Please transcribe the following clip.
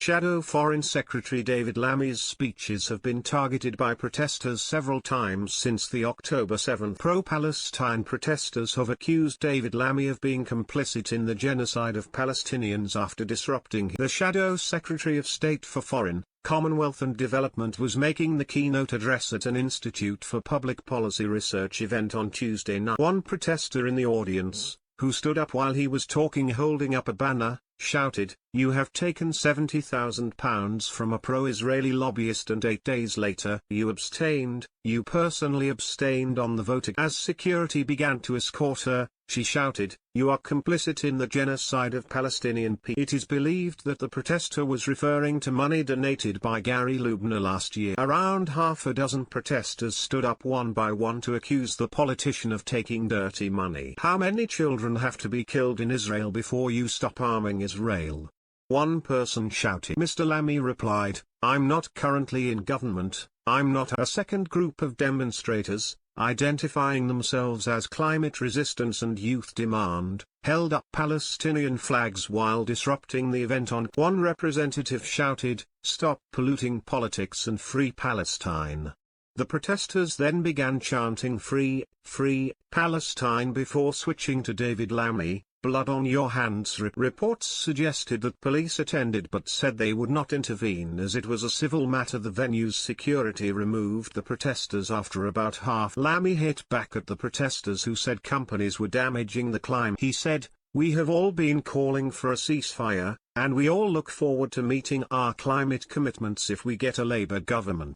Shadow Foreign Secretary David Lammy's speeches have been targeted by protesters several times since the October 7 pro-Palestine protesters have accused David Lammy of being complicit in the genocide of Palestinians after disrupting. The Shadow Secretary of State for Foreign, Commonwealth and Development was making the keynote address at an Institute for Public Policy Research event on Tuesday night. One protester in the audience, who stood up while he was talking holding up a banner, shouted, "You have taken £70,000 from a pro-Israeli lobbyist and 8 days later you abstained, you personally abstained on the vote." As security began to escort her, she shouted, "You are complicit in the genocide of Palestinian people." It is believed that the protester was referring to money donated by Gary Loebner last year. Around half a dozen protesters stood up one by one to accuse the politician of taking dirty money. "How many children have to be killed in Israel before you stop arming Israel?" one person shouted. Mr. Lammy replied, "I'm not currently in government, I'm not." A second group of demonstrators, identifying themselves as Climate Resistance and Youth Demand, held up Palestinian flags while disrupting the event. One representative shouted, "Stop polluting politics and free Palestine." The protesters then began chanting "Free, Free, Palestine" before switching to David Lammy, "Blood on your hands." Reports suggested that police attended but said they would not intervene as it was a civil matter. The venue's security removed the protesters after about half. Lammy hit back at the protesters who said companies were damaging the climate. He said, "We have all been calling for a ceasefire, and we all look forward to meeting our climate commitments if we get a Labour government."